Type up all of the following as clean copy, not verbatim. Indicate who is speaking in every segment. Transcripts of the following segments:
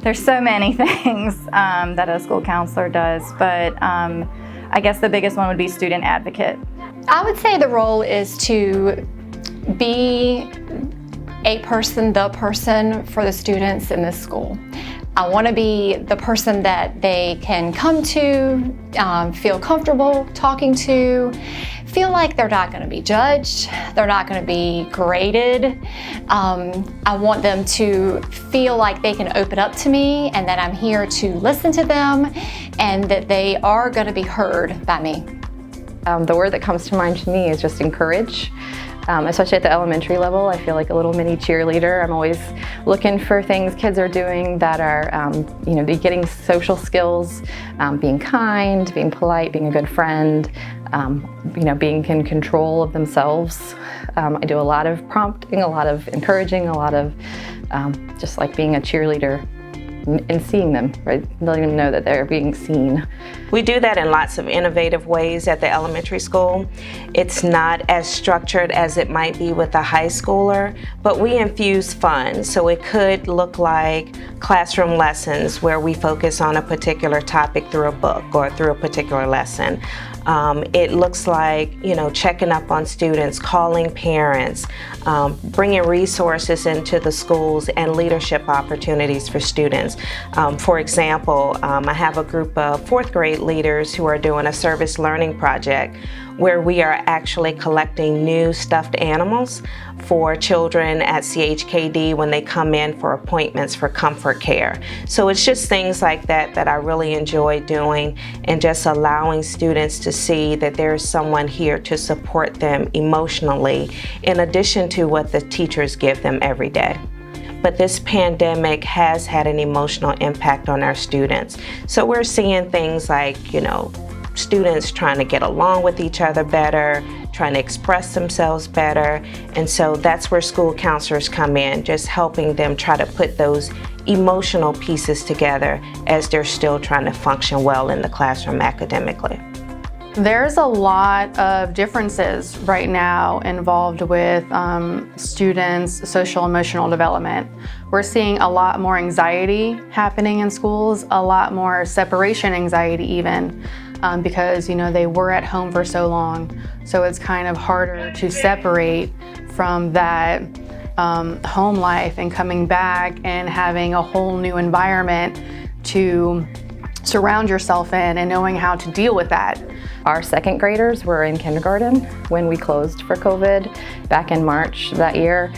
Speaker 1: There's so many things that a school counselor does, but I guess the biggest one would be student advocate.
Speaker 2: I would say the role is to be the person for the students in this school. I want to be the person that they can come to, feel comfortable talking to, feel like they're not going to be judged, they're not going to be graded. I want them to feel like they can open up to me and that I'm here to listen to them and that they are going to be heard by me.
Speaker 3: The word that comes to mind to me is just encourage. Especially at the elementary level, I feel like a little mini cheerleader. I'm always looking for things kids are doing that are, getting social skills, being kind, being polite, being a good friend, being in control of themselves. I do a lot of prompting, a lot of encouraging, a lot of just like being a cheerleader and seeing them, right? Letting them know that they're being seen.
Speaker 4: We do that in lots of innovative ways at the elementary school. It's not as structured as it might be with a high schooler, but we infuse fun. So it could look like classroom lessons where we focus on a particular topic through a book or through a particular lesson. It looks like, checking up on students, calling parents, bringing resources into the schools and leadership opportunities for students. For example, I have a group of fourth grade leaders who are doing a service learning project where we are actually collecting new stuffed animals for children at CHKD when they come in for appointments for comfort care. So it's just things like that that I really enjoy doing, and just allowing students to see that there's someone here to support them emotionally in addition to what the teachers give them every day. But this pandemic has had an emotional impact on our students. So we're seeing things like, students trying to get along with each other better, trying to express themselves better. And so that's where school counselors come in, just helping them try to put those emotional pieces together as they're still trying to function well in the classroom academically.
Speaker 5: There's a lot of differences right now involved with students' social emotional development. We're seeing a lot more anxiety happening in schools, a lot more separation anxiety even, because they were at home for so long. So it's kind of harder to separate from that home life and coming back and having a whole new environment to surround yourself in and knowing how to deal with that.
Speaker 3: Our second graders were in kindergarten when we closed for COVID back in March that year.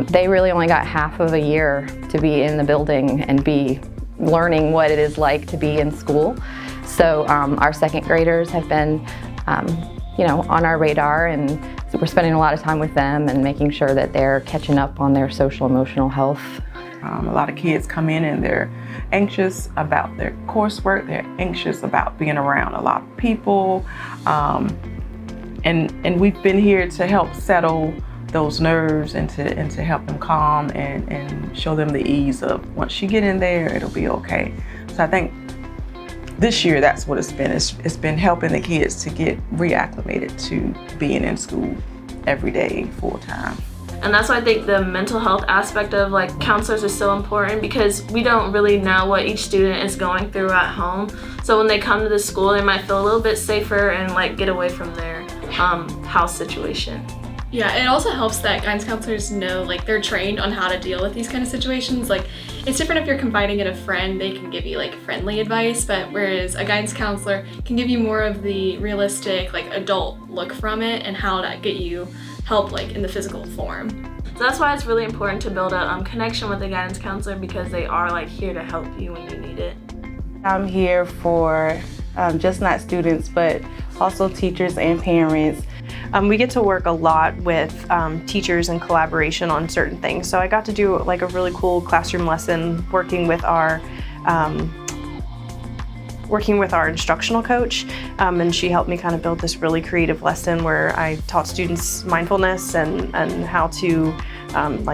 Speaker 3: They really only got half of a year to be in the building and be learning what it is like to be in school. So our second graders have been, on our radar, and so we're spending a lot of time with them and making sure that they're catching up on their social emotional health.
Speaker 6: A lot of kids come in and they're anxious about their coursework, they're anxious about being around a lot of people, and we've been here to help settle those nerves and to help them calm and show them the ease of once you get in there, it'll be okay. So I think this year that's what it's been. It's been helping the kids to get reacclimated to being in school every day, full time.
Speaker 7: And that's why I think the mental health aspect of counselors is so important, because we don't really know what each student is going through at home. So when they come to the school, they might feel a little bit safer and get away from their house situation.
Speaker 8: Yeah, it also helps that guidance counselors know, they're trained on how to deal with these kind of situations. It's different if you're confiding in a friend, they can give you friendly advice, but whereas a guidance counselor can give you more of the realistic, adult look from it and how to get you help in the physical form.
Speaker 7: So that's why it's really important to build a connection with a guidance counselor, because they are here to help you when you need it.
Speaker 9: I'm here for just not students, but also teachers and parents.
Speaker 10: We get to work a lot with teachers in collaboration on certain things. So I got to do a really cool classroom lesson working with our instructional coach, and she helped me kind of build this really creative lesson where I taught students mindfulness and how to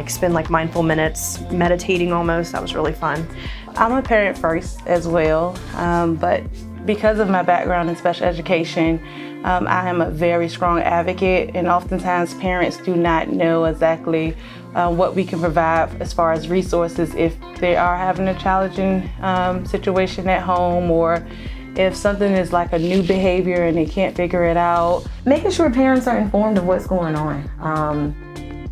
Speaker 10: spend mindful minutes meditating almost. That was really fun.
Speaker 9: I'm a parent first as well, but because of my background in special education, I am a very strong advocate, and oftentimes parents do not know exactly what we can provide as far as resources if they are having a challenging situation at home, or if something is like a new behavior and they can't figure it out.
Speaker 11: Making sure parents are informed of what's going on.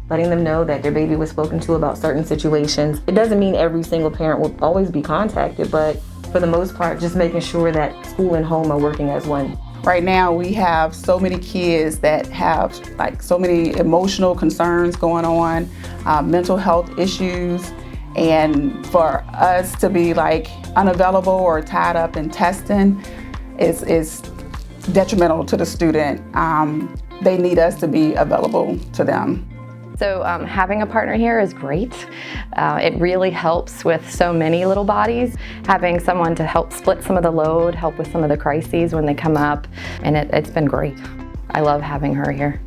Speaker 11: Letting them know that their baby was spoken to about certain situations. It doesn't mean every single parent will always be contacted, but for the most part, just making sure that school and home are working as one.
Speaker 12: Right now, we have so many kids that have like so many emotional concerns going on, mental health issues, and for us to be like unavailable or tied up in testing is detrimental to the student. They need us to be available to them.
Speaker 3: So having a partner here is great. It really helps with so many little bodies. Having someone to help split some of the load, help with some of the crises when they come up, and it's been great. I love having her here.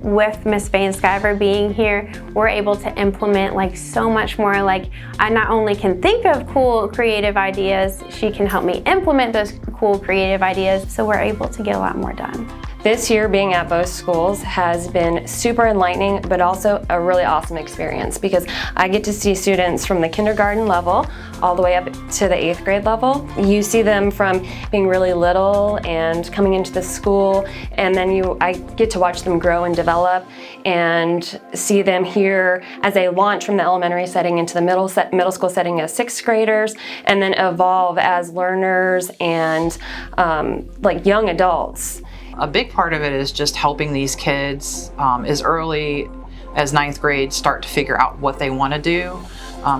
Speaker 13: With Miss Van Sciver being here, we're able to implement like so much more. Like, I not only can think of cool creative ideas, she can help me implement those cool creative ideas, so we're able to get a lot more done.
Speaker 14: This year being at both schools has been super enlightening, but also a really awesome experience because I get to see students from the kindergarten level all the way up to the 8th grade level. You see them from being really little and coming into the school, and then I get to watch them grow and develop and see them here as they launch from the elementary setting into the middle school setting as 6th graders, and then evolve as learners and like young adults.
Speaker 15: A big part of it is just helping these kids as early as 9th grade start to figure out what they want to do.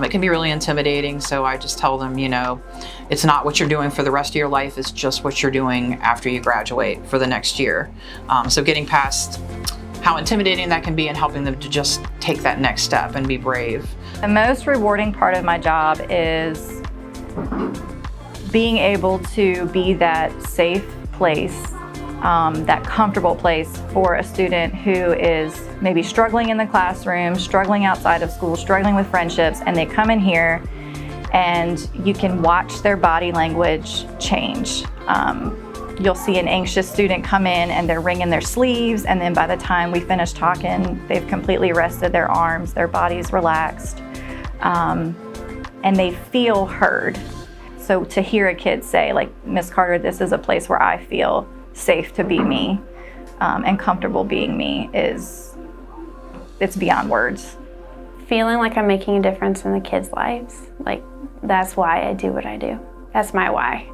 Speaker 15: It can be really intimidating, so I just tell them, you know, it's not what you're doing for the rest of your life, it's just what you're doing after you graduate for the next year. So getting past how intimidating that can be and helping them to just take that next step and be brave.
Speaker 1: The most rewarding part of my job is being able to be that safe place, that comfortable place for a student who is maybe struggling in the classroom, struggling outside of school, struggling with friendships, and they come in here and you can watch their body language change. You'll see an anxious student come in and they're wringing their sleeves, and then by the time we finish talking, they've completely rested their arms, their body's relaxed, and they feel heard. So to hear a kid say, like, Miss Carter, this is a place where I feel safe to be me and comfortable being me, it's beyond words.
Speaker 13: Feeling like I'm making a difference in the kids' lives, like, that's why I do what I do. That's my why.